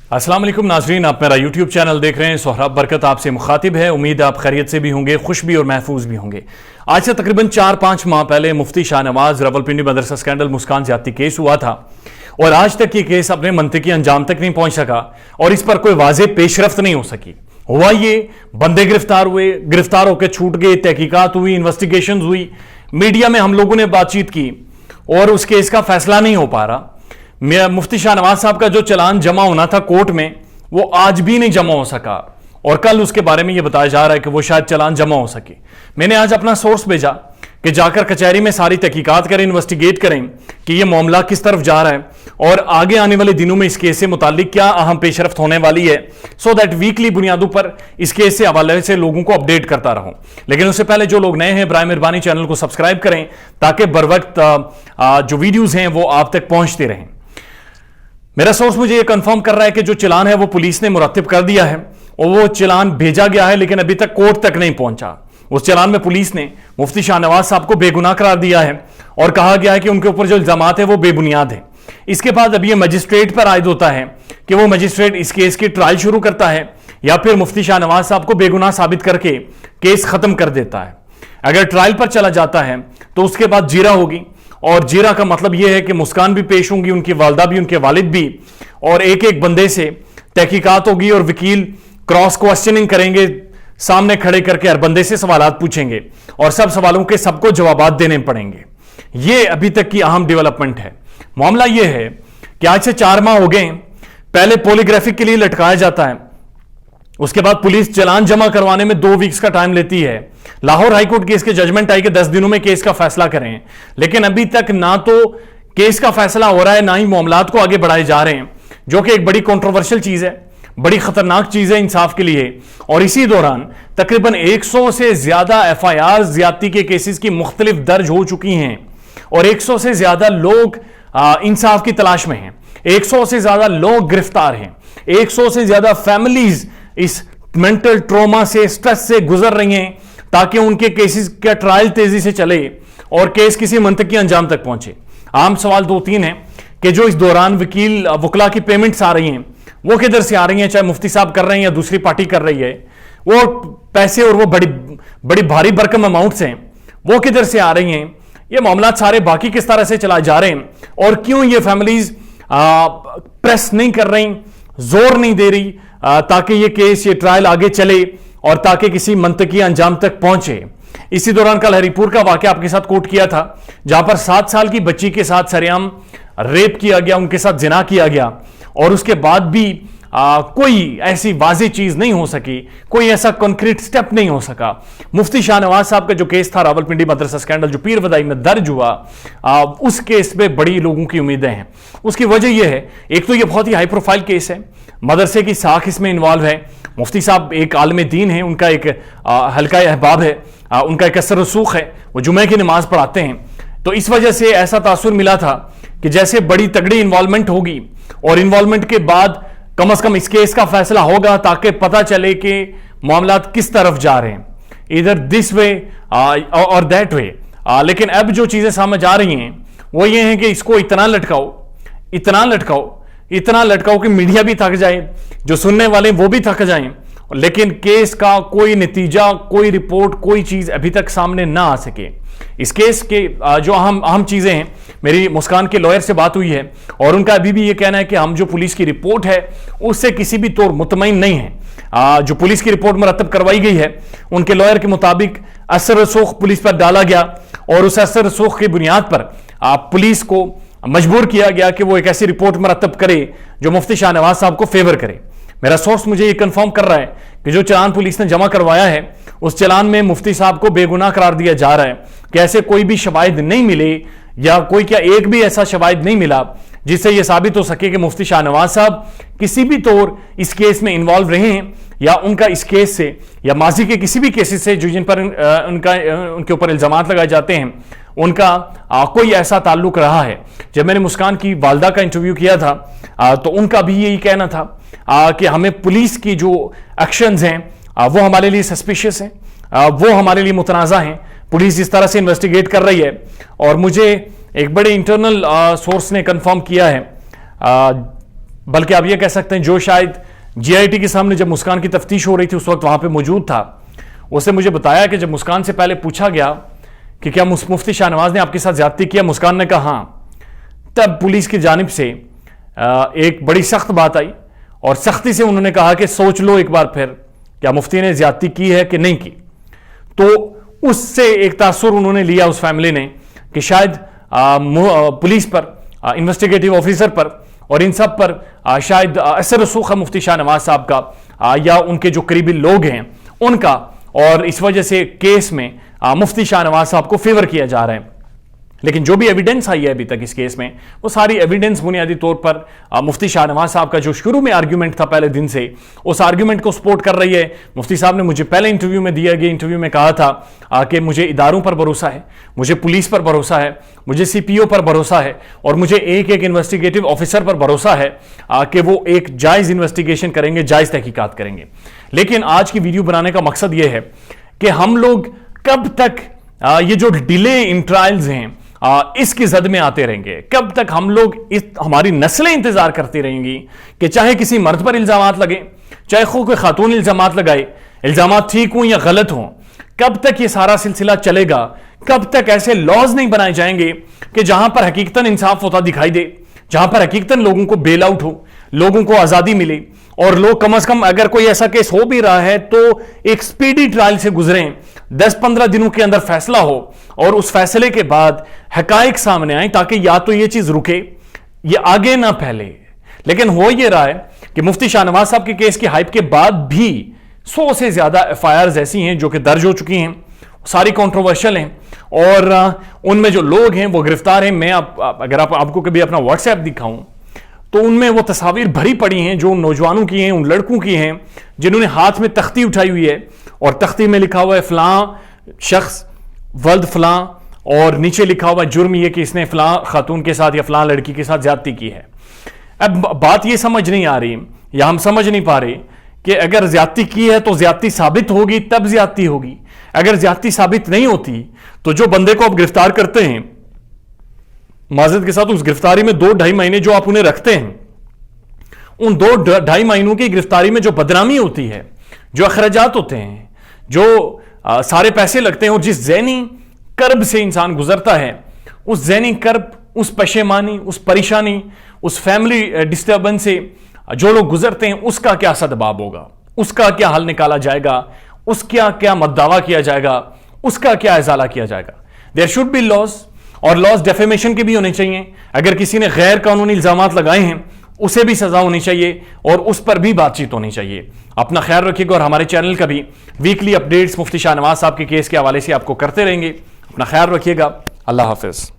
अस्सलाम वालेकुम नाजरीन, आप मेरा यूट्यूब चैनल देख रहे हैं। सोहराब बरकत आपसे मुखातिब है। उम्मीद है आप खैरियत से भी होंगे, खुश भी और महफूज भी होंगे। आज से तकरीबन 4-5 माह पहले मुफ्ती शाहनवाज रावलपिंडी मदरसा स्कैंडल मुस्कान ज्यादती केस हुआ था और आज तक ये केस अपने मंतकी अंजाम तक नहीं पहुंच सका और इस पर कोई वाज़ेह पेशरफ्त नहीं हो सकी। हुआ ये, बंदे गिरफ्तार हुए, गिरफ्तार होकर छूट गए, तहकीकात हुई, इन्वेस्टिगेशन हुई, मीडिया में हम लोगों ने बातचीत की और उस केस का फैसला नहीं हो पा रहा। मुफ्ती शाहनवाज साहब का जो चलान जमा होना था कोर्ट में, वो आज भी नहीं जमा हो सका और कल उसके बारे में ये बताया जा रहा है कि वो शायद चलान जमा हो सके। मैंने आज अपना सोर्स भेजा कि जाकर कचहरी में सारी तहकीकात करें, इन्वेस्टिगेट करें कि ये मामला किस तरफ जा रहा है और आगे आने वाले दिनों में इस केस से मुतालिक क्या अहम पेशरफ्त होने वाली है, सो दैट वीकली बुनियादों पर इस केस से हवाले से लोगों को अपडेट करता रहूं। लेकिन उससे पहले जो लोग नए हैं, बराए मेहरबानी चैनल को सब्सक्राइब करें ताकि बर वक्त जो वीडियोज हैं वो आप तक पहुंचते रहें। मेरा सोर्स मुझे ये कंफर्म कर रहा है कि जो चलान है वो पुलिस ने मुरत्तिब कर दिया है और वो चलान भेजा गया है, लेकिन अभी तक कोर्ट तक नहीं पहुंचा। उस चलान में पुलिस ने मुफ्ती शाहनवाज साहब को बेगुनाह करार दिया है और कहा गया है कि उनके ऊपर जो इल्जामात है वो बेबुनियाद है। इसके बाद अब ये मजिस्ट्रेट पर आयद होता है कि वो मजिस्ट्रेट इस केस की ट्रायल शुरू करता है या फिर मुफ्ती शाहनवाज साहब को बेगुनाह साबित करके केस खत्म कर देता है। अगर ट्रायल पर चला जाता है तो उसके बाद जीरा होगी और जीरा का मतलब यह है कि मुस्कान भी पेश होंगी, उनकी वालदा भी, उनके वालिद भी, और एक एक बंदे से तहकीकात होगी और वकील क्रॉस क्वेश्चनिंग करेंगे, सामने खड़े करके हर बंदे से सवालात पूछेंगे और सब सवालों के सबको जवाबात देने पड़ेंगे। यह अभी तक की अहम डेवलपमेंट है। मामला यह है कि आज से 4 माह हो गए। पहले पॉलीग्राफिक के लिए लटकाया जाता है, उसके बाद पुलिस चलान जमा करवाने में 2 वीक्स का टाइम लेती है। लाहौर हाईकोर्ट केस के जजमेंट आई कि 10 दिनों में केस का फैसला करें, लेकिन अभी तक ना तो केस का फैसला हो रहा है, ना ही मामलात को आगे बढ़ाए जा रहे हैं, जो कि एक बड़ी कंट्रोवर्शियल चीज है, बड़ी खतरनाक चीज है इंसाफ के लिए। और इसी दौरान तकरीबन 100 से ज्यादा FIR ज्यादती के केसेस की मुख्तलिफ दर्ज हो चुकी हैं और 100 से ज्यादा लोग इंसाफ की तलाश में हैं, 100 से ज्यादा लोग गिरफ्तार हैं, 100 से ज्यादा फैमिलीज इस मेंटल ट्रॉमा से, स्ट्रेस से गुजर रही हैं ताकि उनके केसेस का ट्रायल तेजी से चले और केस किसी मंतकी अंजाम तक पहुंचे। आम सवाल 2-3 हैं कि जो इस दौरान वकला की पेमेंट्स आ रही हैं वो किधर से आ रही हैं, चाहे मुफ्ती साहब कर रहे हैं या दूसरी पार्टी कर रही है, वो पैसे और वो बड़ी भारी भरकम अमाउंट्स हैं, वो किधर से आ रही हैं, ये मामला सारे बाकी किस तरह से चलाए जा रहे हैं और क्यों ये फैमिलीज प्रेस नहीं कर रही, जोर नहीं दे रही ताकि ये केस, ये ट्रायल आगे चले और ताकि किसी मंतकी अंजाम तक पहुंचे। इसी दौरान कल हरिपुर का वाकया आपके साथ कोट किया था, जहां पर 7 साल की बच्ची के साथ सरेआम रेप किया गया, उनके साथ जिना किया गया और उसके बाद भी कोई ऐसी वाज़ेह चीज नहीं हो सकी, कोई ऐसा कॉन्क्रीट स्टेप नहीं हो सका। मुफ्ती शाहनवाज साहब का जो केस था रावलपिंडी मदरसा स्कैंडल जो पीर वदाई में दर्ज हुआ, उस केस पे बड़ी लोगों की उम्मीदें हैं। उसकी वजह यह है, एक तो ये बहुत ही हाई प्रोफाइल केस है, मदरसे की साख इसमें इन्वॉल्व है, मुफ्ती साहब एक आलम दीन है, उनका एक हल्का अहबाब है, उनका एक असर रसूख है, वो जुमे की नमाज पढ़ाते हैं। तो इस वजह से ऐसा तासुर मिला था कि जैसे बड़ी तगड़ी इन्वॉल्वमेंट होगी और इन्वॉल्वमेंट के बाद कम से कम इस केस का फैसला होगा ताकि पता चले कि मामलात किस तरफ जा रहे हैं, इधर दिस वे और दैट वे। लेकिन अब जो चीजें समझ आ रही हैं वो ये है कि इसको इतना लटकाओ, इतना लटकाओ, इतना लटकाओ कि मीडिया भी थक जाए, जो सुनने वाले वो भी थक जाएं, लेकिन केस का कोई नतीजा, कोई रिपोर्ट, कोई चीज अभी तक सामने ना आ सके। इस केस के जो अहम चीजें हैं, मेरी मुस्कान के लॉयर से बात हुई है और उनका अभी भी ये कहना है कि हम जो पुलिस की रिपोर्ट है उससे किसी भी तौर मुतमईन नहीं है। जो पुलिस की रिपोर्ट मुरत्तब करवाई गई है उनके लॉयर के मुताबिक असर रसूख पुलिस पर डाला गया और उस असर रसूख की बुनियाद पर पुलिस को मजबूर किया गया कि वो एक ऐसी रिपोर्ट मुरत्तब करे जो मुफ्ती शाहनवाज साहब को फेवर करे। मेरा सोर्स मुझे ये कंफर्म कर रहा है कि जो चलान पुलिस ने जमा करवाया है उस चलान में मुफ्ती साहब को बेगुनाह करार दिया जा रहा है कि ऐसे कोई भी शवाहिद नहीं मिले या कोई क्या एक भी ऐसा शवाहिद नहीं मिला जिससे यह साबित हो सके कि मुफ्ती शाहनवाज साहब किसी भी तौर इस केस में इन्वॉल्व रहे हैं या उनका इस केस से या माजी के किसी भी केसेस से जो जिन पर उनके ऊपर इल्जामात लगाए जाते हैं उनका कोई ऐसा ताल्लुक रहा है। जब मैंने मुस्कान की वालदा का इंटरव्यू किया था तो उनका भी यही कहना था कि हमें पुलिस की जो एक्शंस हैं वो हमारे लिए सस्पिशियस हैं, वो हमारे लिए मुतनाज़ा हैं। पुलिस जिस तरह से इन्वेस्टिगेट कर रही है और मुझे एक बड़े इंटरनल सोर्स ने कंफर्म किया है بلکہ آپ یہ کہہ سکتے ہیں جو شاید جی آئی ٹی کے سامنے جب مسکان کی تفتیش ہو رہی تھی اس وقت وہاں پہ موجود تھا، اس نے مجھے بتایا کہ جب مسکان سے پہلے پوچھا گیا کہ کیا مفتی شاہ نواز نے آپ کے ساتھ زیادتی کیا، مسکان نے کہا ہاں، تب پولیس کی جانب سے ایک بڑی سخت بات آئی اور سختی سے انہوں نے کہا کہ سوچ لو ایک بار پھر کیا مفتی نے زیادتی کی ہے کہ نہیں کی۔ تو اس سے ایک تاثر انہوں نے لیا اس فیملی نے کہ شاید پولیس پر، انویسٹیگیٹو آفیسر پر اور ان سب پر شاید اثر رسوخ ہے مفتی شاہ نواز صاحب کا یا ان کے جو قریبی لوگ ہیں ان کا، اور اس وجہ سے کیس میں مفتی شاہ نواز صاحب کو فیور کیا جا رہا ہے۔ لیکن جو بھی ایویڈنس آئی ہے ابھی تک اس کیس میں، وہ ساری ایویڈنس بنیادی طور پر مفتی شاہ نواز صاحب کا جو شروع میں آرگیومنٹ تھا پہلے دن سے، اس آرگیومنٹ کو سپورٹ کر رہی ہے۔ مفتی صاحب نے مجھے پہلے انٹرویو میں دیا گیا انٹرویو میں کہا تھا کہ مجھے اداروں پر بھروسہ ہے، مجھے پولیس پر بھروسہ ہے، مجھے سی پی او پر بھروسہ ہے، اور مجھے ایک انویسٹیگیٹو آفیسر پر بھروسہ ہے کہ وہ ایک جائز انویسٹیگیشن کریں گے، جائز تحقیقات کریں گے۔ لیکن آج کی ویڈیو بنانے کا مقصد یہ ہے کہ ہم لوگ کب تک یہ جو ڈیلے ان ٹرائلز ہیں اس کی زد میں آتے رہیں گے، کب تک ہم لوگ ہماری نسلیں انتظار کرتی رہیں گی کہ چاہے کسی مرد پر الزامات لگیں، چاہے کوئی خاتون الزامات لگائے، الزامات ٹھیک ہوں یا غلط ہوں، کب تک یہ سارا سلسلہ چلے گا؟ کب تک ایسے لاز نہیں بنائے جائیں گے کہ جہاں پر حقیقتاً انصاف ہوتا دکھائی دے، جہاں پر حقیقتاً لوگوں کو بیل آؤٹ ہو، لوگوں کو آزادی ملے، اور لوگ کم از کم اگر کوئی ایسا کیس ہو بھی رہا ہے تو ایک سپیڈی ٹرائل سے گزریں، 10-15 دنوں کے اندر فیصلہ ہو اور اس فیصلے کے بعد حقائق سامنے آئیں تاکہ یا تو یہ چیز رکے، یہ آگے نہ پھیلے۔ لیکن ہو یہ رہا ہے کہ مفتی شاہ نواز صاحب کے کیس کی ہائپ کے بعد بھی 100 سے زیادہ ایف آئی آرز ایسی ہیں جو کہ درج ہو چکی ہیں، ساری کنٹروورشل ہیں، اور ان میں جو لوگ ہیں وہ گرفتار ہیں۔ میں اگر آپ کو کبھی اپنا واٹس ایپ دکھاؤں تو ان میں وہ تصاویر بھری پڑی ہیں جو ان نوجوانوں کی ہیں، ان لڑکوں کی ہیں جنہوں نے ہاتھ میں تختی اٹھائی ہوئی ہے اور تختی میں لکھا ہوا ہے فلاں شخص ولد فلاں، اور نیچے لکھا ہوا جرم یہ کہ اس نے فلاں خاتون کے ساتھ یا فلاں لڑکی کے ساتھ زیادتی کی ہے۔ اب بات یہ سمجھ نہیں آ رہی یا ہم سمجھ نہیں پا رہے کہ اگر زیادتی کی ہے تو زیادتی ثابت ہوگی تب زیادتی ہوگی، اگر زیادتی ثابت نہیں ہوتی تو جو بندے کو آپ گرفتار کرتے ہیں، معذرت کے ساتھ اس گرفتاری میں 2-2.5 مہینے جو آپ انہیں رکھتے ہیں، ان 2-2.5 مہینوں کی گرفتاری میں جو بدنامی ہوتی ہے، جو اخراجات ہوتے ہیں، جو سارے پیسے لگتے ہیں، اور جس ذہنی کرب سے انسان گزرتا ہے، اس ذہنی کرب، اس پشیمانی، اس پریشانی، اس فیملی ڈسٹربنس سے جو لوگ گزرتے ہیں، اس کا کیا سدباب ہوگا، اس کا کیا حل نکالا جائے گا، اس کا کیا مدعا کیا جائے گا، اس کا کیا ازالہ کیا جائے گا۔ دیر شوڈ بی لاز، اور لاز ڈیفیمیشن کے بھی ہونے چاہیے۔ اگر کسی نے غیر قانونی الزامات لگائے ہیں اسے بھی سزا ہونی چاہیے اور اس پر بھی بات چیت ہونی چاہیے۔ اپنا خیال رکھیے گا، اور ہمارے چینل کا بھی ویکلی اپڈیٹس مفتی شاہ نواز صاحب کے کیس کے حوالے سے آپ کو کرتے رہیں گے۔ اپنا خیال رکھیے گا، اللہ حافظ۔